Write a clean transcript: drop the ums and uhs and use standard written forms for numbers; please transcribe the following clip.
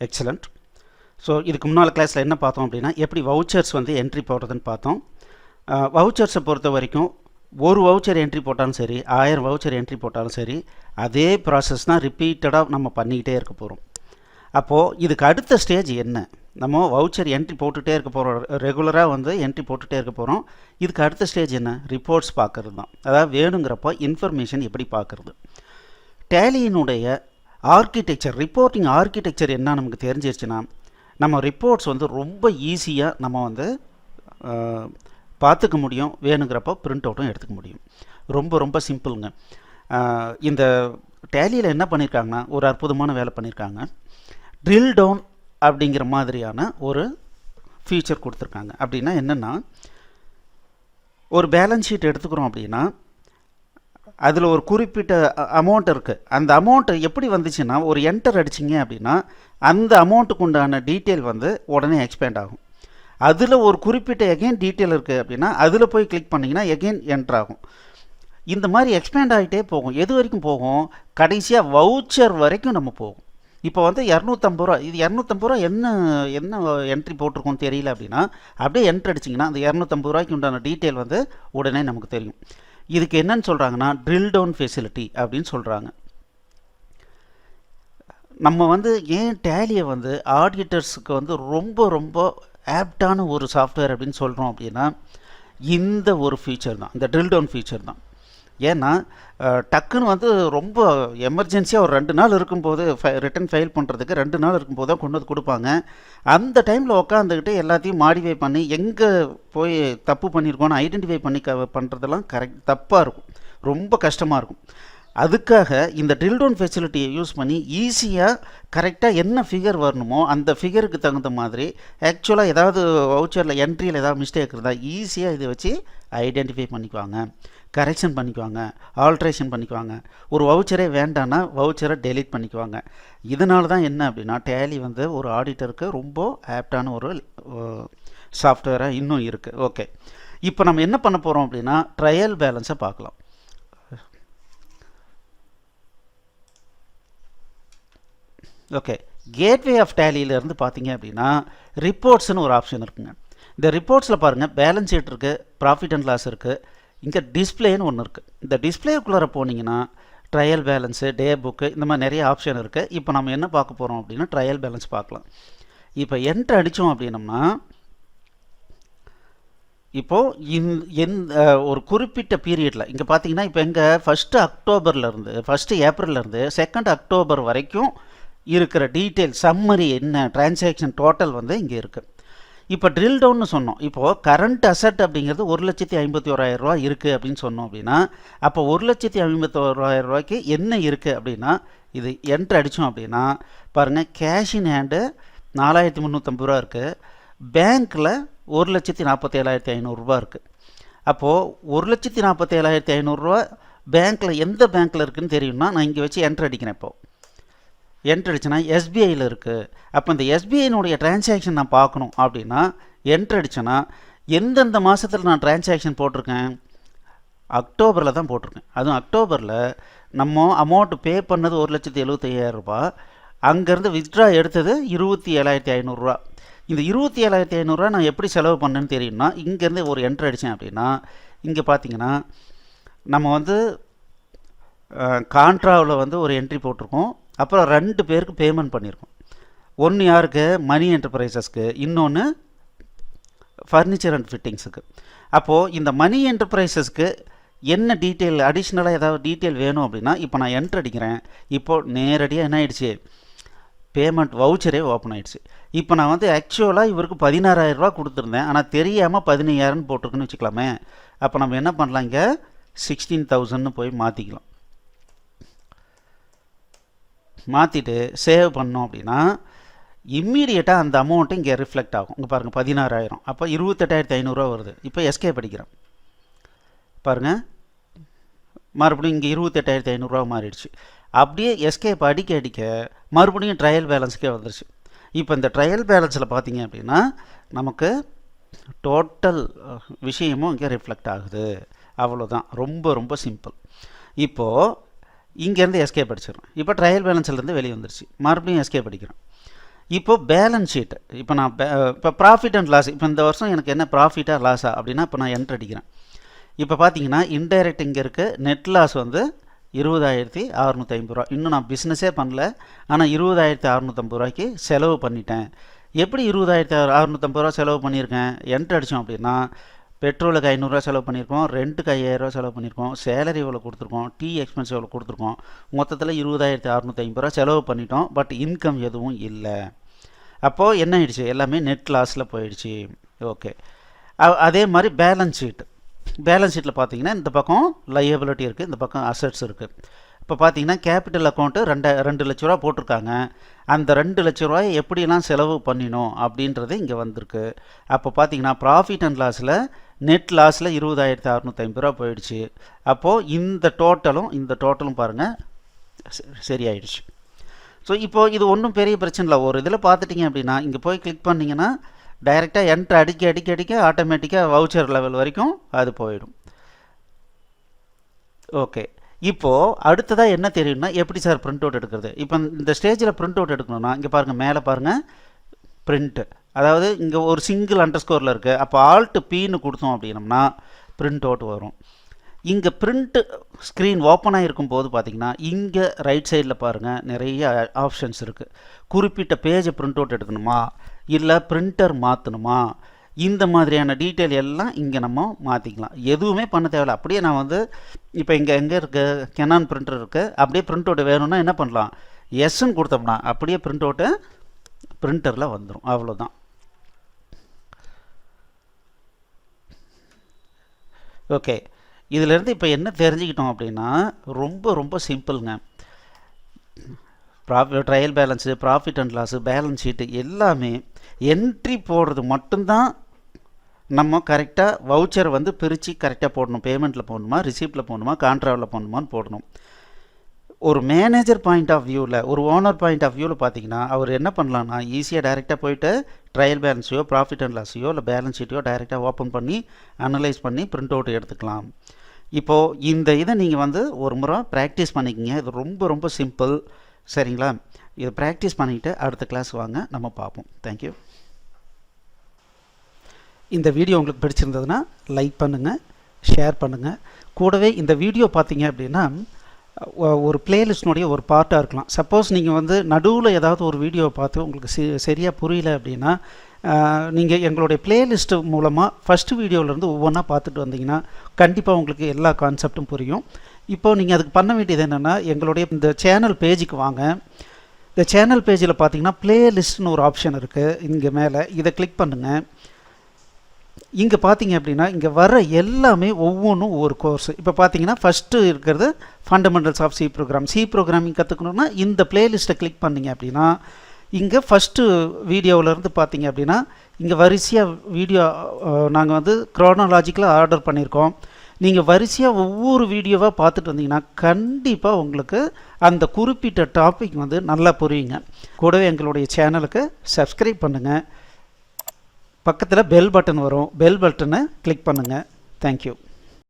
Excellent. So இதுக்கு முன்னால் கிளாஸில் என்ன பார்த்தோம் அப்படின்னா எப்படி வவுச்சர்ஸ் வந்து என்ட்ரி போடுறதுன்னு பார்த்தோம். வவுச்சர்ஸை பொறுத்த வரைக்கும் ஒரு வவுச்சர் என்ட்ரி போட்டாலும் சரி 1000 வவுச்சர் என்ட்ரி போட்டாலும் சரி அதே ப்ராசஸ் தான் ரிப்பீட்டடாக நம்ம பண்ணிக்கிட்டே இருக்க போகிறோம். அப்போது இதுக்கு அடுத்த ஸ்டேஜ் என்ன? நம்ம வவுச்சர் என்ட்ரி போட்டுகிட்டே இருக்க போகிறோம், ரெகுலராக வந்து என்ட்ரி போட்டுகிட்டே இருக்க போகிறோம். இதுக்கு அடுத்த ஸ்டேஜ் என்ன? ரிப்போர்ட்ஸ் பார்க்குறது தான். அதாவது வேணுங்கிறப்போ இன்ஃபர்மேஷன் எப்படி பார்க்குறது. டேலியினுடைய ஆர்கிடெக்சர், ரிப்போர்ட்டிங் ஆர்கிடெக்சர் என்ன நமக்கு தெரிஞ்சிருச்சுன்னா நம்ம ரிப்போர்ட்ஸ் வந்து ரொம்ப ஈஸியாக நம்ம வந்து பார்த்துக்க முடியும். வேணுங்கிறப்போ பிரிண்ட் அவுட்டும் எடுத்துக்க முடியும். ரொம்ப ரொம்ப சிம்பிளுங்க. இந்த டேலியில் என்ன பண்ணியிருக்காங்கன்னா ஒரு அற்புதமான வேலை பண்ணியிருக்காங்க. ட்ரில் டவுன் அப்படிங்கிற மாதிரியான ஒரு ஃபீச்சர் கொடுத்துருக்காங்க. அப்படின்னா என்னென்னா, ஒரு பேலன்ஸ் ஷீட் எடுத்துக்கிறோம் அப்படின்னா அதில் ஒரு குறிப்பிட்ட அமௌண்ட் இருக்குது. அந்த அமௌண்ட்டு எப்படி வந்துச்சுன்னா ஒரு என்டர் அடிச்சிங்க அப்படின்னா அந்த அமௌண்ட்டுக்கு உண்டான டீட்டெயில் வந்து உடனே எக்ஸ்பேண்ட் ஆகும். அதில் ஒரு குறிப்பிட்ட எகெயின் டீட்டெயில் இருக்குது அப்படின்னா அதில் போய் கிளிக் பண்ணிங்கன்னா எகெயின் என்டர் ஆகும். இந்த மாதிரி எக்ஸ்பேண்ட் ஆகிட்டே போகும். எது வரைக்கும் போகும்? கடைசியாக வவுச்சர் வரைக்கும் நம்ம போகும். இப்போ வந்து 250 ரூபா, இது 250 ரூபா என்ன என்ட்ரி போட்டிருக்கோன்னு தெரியல அப்படின்னா அப்படியே என்ட்ரு அடிச்சிங்கன்னா அந்த 250 ரூபாய்க்கு உண்டான டீட்டெயில் வந்து உடனே நமக்கு தெரியும். இதுக்கு என்னன்னு சொல்கிறாங்கன்னா ட்ரில் டவுன் ஃபெசிலிட்டி அப்படின்னு சொல்கிறாங்க. நம்ம வந்து ஏன் டேலியை வந்து ஆடிட்டர்ஸுக்கு வந்து ரொம்ப ரொம்ப ஆப்டான ஒரு சாஃப்ட்வேர் அப்படின்னு சொல்கிறோம் அப்படின்னா இந்த ஒரு ஃபீச்சர் தான், இந்த ட்ரில் டவுன் ஃபீச்சர் தான். ஏன்னா டக்குன்னு வந்து ரொம்ப எமர்ஜென்சியாக ஒரு 2 நாள் இருக்கும்போது ரிட்டன் ஃபைல் பண்ணுறதுக்கு 2 நாள் இருக்கும்போது தான் கொண்டு வந்து கொடுப்பாங்க. அந்த டைமில் உட்காந்துக்கிட்டு எல்லாத்தையும் மாடிஃபை பண்ணி எங்கே போய் தப்பு பண்ணியிருக்கோன்னு ஐடென்டிஃபை பண்ணி பண்ணுறதெல்லாம் தப்பாக இருக்கும், ரொம்ப கஷ்டமாக இருக்கும். அதுக்காக இந்த ட்ரில் டவுன் ஃபெசிலிட்டியை யூஸ் பண்ணி ஈஸியாக கரெக்டாக என்ன ஃபிகர் வரணுமோ அந்த ஃபிகருக்கு தகுந்த மாதிரி ஆக்சுவலாக ஏதாவது வவுச்சரில் என்ட்ரியில் ஏதாவது மிஸ்டேக் இருந்தால் ஈஸியாக இதை வச்சு ஐடென்டிஃபை பண்ணிக்குவாங்க, கரெக்ஷன் பண்ணிக்குவாங்க, ஆல்ட்ரேஷன் பண்ணிக்குவாங்க. ஒரு வவுச்சரே வேண்டான்னா வவுச்சரை டெலீட் பண்ணிக்குவாங்க. இதனால தான் என்ன அப்படின்னா டேலி வந்து ஒரு ஆடிட்டருக்கு ரொம்ப ஆப்டான ஒரு சாஃப்ட்வேராக இன்னும் இருக்குது. ஓகே, இப்போ நம்ம என்ன பண்ண போகிறோம் அப்படின்னா ட்ரையல் பேலன்ஸை பார்க்கலாம். ஓகே, கேட்வே ஆஃப் டேலியிலேருந்து பார்த்தீங்க அப்படின்னா ரிப்போர்ட்ஸ்னு ஒரு ஆப்ஷன் இருக்குங்க. இந்த ரிப்போர்ட்ஸில் பாருங்கள் பேலன்ஸ் ஷீட் இருக்குது, ப்ராஃபிட் அண்ட் லாஸ் இருக்குது, இங்கே டிஸ்பிளேன்னு ஒன்று இருக்குது. இந்த டிஸ்பிளேக்குள்ளார போனீங்கன்னா ட்ரையல் பேலன்ஸு, டே புக்கு, இந்த மாதிரி நிறைய ஆப்ஷன் இருக்குது. இப்போ நம்ம என்ன பார்க்க போகிறோம் அப்படின்னா ட்ரையல் பேலன்ஸ் பார்க்கலாம். இப்போ என்ட்ரு அடித்தோம் அப்படின்னம்னா இப்போது ஒரு குறிப்பிட்ட பீரியடில் இங்கே பார்த்தீங்கன்னா இப்போ எங்கே 1 அக்டோபர்லேருந்து 1 ஏப்ரல்லேருந்து 2 அக்டோபர் வரைக்கும் இருக்கிற டீட்டெயில் சம்மரி என்ன டிரான்சாக்ஷன் டோட்டல் வந்து இங்கே இருக்குது. இப்போ ட்ரில் டவுன்னு சொன்னோம். இப்போது கரண்ட் அசட் அப்படிங்கிறது 1,51,000 ரூபா இருக்குது அப்படின்னு சொன்னோம் அப்படின்னா அப்போ 1,51,000 ரூபாய்க்கு என்ன இருக்குது அப்படின்னா இது என்ட்ரு அடித்தோம் அப்படின்னா பாருங்கள் கேஷ் இன் ஹேண்டு 4,350 ரூபா இருக்குது, பேங்க்கில் 1,47,500 ரூபா இருக்குது. அப்போது 1,47,500 ரூபா பேங்க்கில் எந்த பேங்க்கில் இருக்குதுன்னு தெரியும்னா நான் இங்கே வச்சு என்ட்ரு அடிக்கிறேன். இப்போது என்ட்ரு அடிச்சுன்னா எஸ்பிஐயில் இருக்குது. அப்போ இந்த எஸ்பிஐனுடைய டிரான்சாக்ஷன் நான் பார்க்கணும் அப்படின்னா என்ட்ரு அடிச்சேன்னா எந்தெந்த மாதத்தில் நான் டிரான்சாக்ஷன் போட்டிருக்கேன், அக்டோபரில் தான் போட்டிருக்கேன். அதுவும் அக்டோபரில் நம்ம அமௌண்ட்டு பே பண்ணது 1,75,000 ரூபா, அங்கேருந்து வித்ட்ரா எடுத்தது 27,500 ரூபா. இந்த 27,500 ரூபா நான் எப்படி செலவு பண்ணேன்னு தெரியும்னா இங்கேருந்து ஒரு என்ட்ரு அடித்தேன் அப்படின்னா இங்கே பார்த்தீங்கன்னா நம்ம வந்து கான்ட்ராவில் வந்து ஒரு என்ட்ரி போட்டிருக்கோம். அப்புறம் 2 பேருக்கு பேமெண்ட் பண்ணியிருக்கோம். ஒன்று யாருக்கு? மணி என்டர்பிரைசஸ்க்கு, இன்னொன்று ஃபர்னிச்சர் அண்ட் ஃபிட்டிங்ஸுக்கு. அப்போது இந்த மணி என்டர்பிரைசஸ்க்கு என்ன டீட்டெயில் அடிஷ்னலாக ஏதாவது டீட்டெயில் வேணும் அப்படின்னா இப்போ நான் என்ட்ரு அடிக்கிறேன். இப்போது நேரடியாக என்ன ஆகிடுச்சு, பேமெண்ட் வவுச்சரே ஓப்பன் ஆகிடுச்சு. இப்போ நான் வந்து ஆக்சுவலாக இவருக்கு 16,000 ரூபா கொடுத்துருந்தேன், ஆனால் தெரியாமல் 15,000 போட்டிருக்குன்னு வச்சுக்கலாமே. அப்போ நம்ம என்ன பண்ணலாம், இங்கே 16,000 போய் மாற்றிக்கலாம். மாற்றிட்டு சேவ் பண்ணோம் அப்படின்னா இம்மீடியட்டாக அந்த அமௌண்ட்டு இங்கே ரிஃப்ளெக்ட் ஆகும். இங்கே பாருங்கள் 16,000, அப்போ 28,500 ரூபா வருது. இப்போ எஸ்கேப் அடிக்கிறேன் பாருங்கள், மறுபடியும் இங்கே 28,500 ரூபா மாறிடுச்சு. அப்படியே எஸ்கேப் அடிக்க மறுபடியும் ட்ரையல் பேலன்ஸுக்கே வந்துருச்சு. இப்போ இந்த ட்ரையல் பேலன்ஸில் பார்த்தீங்க அப்படின்னா நமக்கு டோட்டல் விஷயமும் இங்கே ரிஃப்ளெக்ட் ஆகுது. அவ்வளோதான், ரொம்ப ரொம்ப சிம்பிள். இப்போது இங்கேருந்து எஸ்கேப் அடிச்சிடறோம். இப்போ ட்ரையல் பேலன்ஸ்லேருந்து வெளியே வந்துருச்சு. மறுபடியும் எஸ்கேப் அடிக்கிறோம். இப்போ பேலன்ஸ் ஷீட் இப்போ நான் இப்போ ப்ராஃபிட் அண்ட் லாஸ் இப்போ இந்த வருஷம் எனக்கு என்ன ப்ராஃபிட்டா லாஸா அப்படின்னா இப்போ நான் என்ட்ரு அடிக்கிறேன். இப்போ பார்த்தீங்கன்னா இன்டைரக்ட் இங்கே இருக்குது. நெட் லாஸ் வந்து 20,650 ரூபா. இன்னும் நான் பிஸ்னஸே பண்ணல, ஆனால் 20,650 ரூபாய்க்கு செலவு பண்ணிட்டேன். எப்படி 20,650 ரூபா செலவு பண்ணியிருக்கேன்? என்ட்ரு அடித்தோம் அப்படின்னா பெட்ரோலுக்கு 500 ரூபா செலவு பண்ணியிருக்கோம், ரெண்ட்டுக்கு 5000 ரூபா செலவு பண்ணியிருக்கோம், சேலரி இவ்வளோ கொடுத்துருக்கோம், டீ எக்ஸ்பென்ஸ் எவ்வளோ கொடுத்துருக்கோம், மொத்தத்தில் 20,650 ரூபா செலவு பண்ணிட்டோம். பட் இன்கம் எதுவும் இல்லை. அப்போது என்ன ஆயிடுச்சு? எல்லாமே நெட் லாஸில் போயிடுச்சு. ஓகே, அதே மாதிரி பேலன்ஸ் ஷீட். பேலன்ஸ் ஷீட்டில் பார்த்தீங்கன்னா இந்த பக்கம் லையபிலிட்டி இருக்குது, இந்த பக்கம் அசட்ஸ் இருக்குது. இப்போ பார்த்தீங்கன்னா கேபிட்டல் அக்கௌண்ட்டு 2 லட்ச ரூபா போட்டிருக்காங்க. அந்த 2 லட்ச ரூபாயை எப்படிலாம் செலவு பண்ணினோம் அப்படின்றது இங்கே வந்திருக்கு. அப்போ பார்த்தீங்கன்னா ப்ராஃபிட் அண்ட் லாஸில் நெட் லாஸில் 20,650 ரூபா போயிடுச்சு. அப்போது இந்த டோட்டலும் பாருங்கள் சரியாயிடுச்சு. ஸோ இப்போது இது ஒன்றும் பெரிய பிரச்சனை இல்லை. ஒரு இதில் பார்த்துட்டிங்க அப்படின்னா இங்கே போய் கிளிக் பண்ணிங்கன்னா டைரெக்டாக என்ட்ரு அடிக்க ஆட்டோமேட்டிக்காக வவுச்சர் லெவல் வரைக்கும் அது போயிடும். ஓகே, இப்போது அடுத்ததாக என்ன தெரியும்னா எப்படி சார் பிரிண்ட் அவுட் எடுக்கிறது? இப்போ இந்த ஸ்டேஜில் பிரிண்ட் அவுட் எடுக்கணும்னா இங்கே பாருங்கள், மேலே பாருங்கள் பிரிண்ட்டு, அதாவது இங்கே ஒரு சிங்கிள் அண்டர்ஸ்கோரில் இருக்குது. அப்போ ஆல்ட் பீன்னு கொடுத்தோம் அப்படின்னம்னா பிரிண்ட் அவுட் வரும். இங்கே பிரிண்ட் ஸ்க்ரீன் ஓப்பன் ஆகிருக்கும் போது பார்த்தீங்கன்னா இங்கே ரைட் சைடில் பாருங்கள் நிறைய ஆப்ஷன்ஸ் இருக்குது. குறிப்பிட்ட பேஜை பிரிண்ட் அவுட் எடுக்கணுமா, இல்லை பிரிண்டர் மாற்றணுமா, இந்த மாதிரியான டீட்டெயில் எல்லாம் இங்கே நம்ம மாற்றிக்கலாம். எதுவுமே பண்ண தேவையில்லை. அப்படியே நான் வந்து இப்போ எங்கே இருக்குது கெனான் பிரிண்டர் இருக்குது, அப்படியே பிரிண்ட் அவுட் வேணும்னா என்ன பண்ணலாம், எஸ்ன்னு கொடுத்தோம்னா அப்படியே பிரிண்ட் அவுட்டு பிரிண்டரில் வந்துடும். அவ்வளோதான். ஓகே, இதிலேருந்து இப்போ என்ன தெரிஞ்சுக்கிட்டோம் அப்படின்னா ரொம்ப சிம்பிளுங்க. Trial balance, profit and loss, balance sheet எல்லாமே என்ட்ரி போடுறது மட்டும்தான் நம்ம கரெக்டாக வவுச்சர் வந்து பிரித்து கரெக்டாக போடணும். பேமெண்ட்டில் போடணுமா, ரிசிப்ட்டில் போடணுமா, கான்ட்ராவில் போடணுமான்னு போடணும். ஒரு மேனேஜர் பாயிண்ட் ஆஃப் வியூவில், ஒரு ஓனர் பாயிண்ட் ஆஃப் வியூவில் பார்த்தீங்கன்னா அவர் என்ன பண்ணலான்னா ஈஸியாக டைரெக்டாக போய்ட்டு ட்ரையல் பேலன்ஸையோ ப்ராஃபிட் அண்ட் லாஸையோ இல்லை பேலன்ஸ் ஷீட்டையோ டைரெக்டாக ஓப்பன் பண்ணி அனலைஸ் பண்ணி பிரிண்ட் அவுட் எடுத்துக்கலாம். இப்போது இந்த இதை நீங்கள் வந்து ஒரு முறை ப்ராக்டிஸ் பண்ணிக்கிங்க. இது ரொம்ப சிம்பிள். சரிங்களா? இதை ப்ராக்டிஸ் பண்ணிக்கிட்டு அடுத்த கிளாஸ் வாங்க, நம்ம பார்ப்போம். தேங்க்யூ. இந்த வீடியோ உங்களுக்கு பிடிச்சிருந்ததுன்னா லைக் பண்ணுங்கள், ஷேர் பண்ணுங்கள். கூடவே இந்த வீடியோ பார்த்தீங்க அப்படின்னா ஒரு பிளேலிஸ்ட்னுடைய ஒரு பார்ட்டாக இருக்கலாம். சப்போஸ் நீங்கள் வந்து நடுவில் ஏதாவது ஒரு வீடியோவை பார்த்து உங்களுக்கு சரியாக புரியல அப்படின்னா நீங்கள் எங்களுடைய பிளேலிஸ்ட்டு மூலமாக ஃபஸ்ட்டு வீடியோவிலேருந்து ஒவ்வொன்றா பார்த்துட்டு வந்தீங்கன்னா கண்டிப்பாக உங்களுக்கு எல்லா கான்செப்டும் புரியும். இப்போது நீங்கள் அதுக்கு பண்ண வேண்டியது என்னென்னா எங்களுடைய இந்த சேனல் பேஜுக்கு வாங்க. இந்த சேனல் பேஜில் பார்த்தீங்கன்னா பிளேலிஸ்ட்னு ஒரு ஆப்ஷன் இருக்குது. இங்கே மேலே இதை கிளிக் பண்ணுங்கள். இங்கே பார்த்தீங்க அப்படின்னா இங்கே வர எல்லாமே ஒவ்வொன்றும் ஒவ்வொரு கோர்ஸ். இப்போ பார்த்தீங்கன்னா ஃபஸ்ட்டு இருக்கிறது ஃபண்டமெண்டல்ஸ் ஆஃப் சி ப்ரோக்ராமிங் கற்றுக்கணுன்னா இந்த பிளேலிஸ்ட்டை கிளிக் பண்ணிங்க அப்படின்னா இங்கே ஃபஸ்ட்டு வீடியோவிலேருந்து பார்த்தீங்க அப்படின்னா இங்கே வரிசையாக வீடியோ நாங்கள் வந்து க்ரோனாலாஜிக்கலாக ஆர்டர் பண்ணியிருக்கோம். நீங்கள் வரிசையாக ஒவ்வொரு வீடியோவாக பார்த்துட்டு வந்தீங்கன்னா கண்டிப்பாக உங்களுக்கு அந்த குறிப்பிட்ட டாபிக் வந்து நல்லா புரியுங்க. கூடவே எங்களுடைய சேனலுக்கு சப்ஸ்கிரைப் பண்ணுங்கள். பக்கத்தில் பெல் பட்டன் வரும், பெல் பட்டனை கிளிக் பண்ணுங்கள். தேங்க்யூ.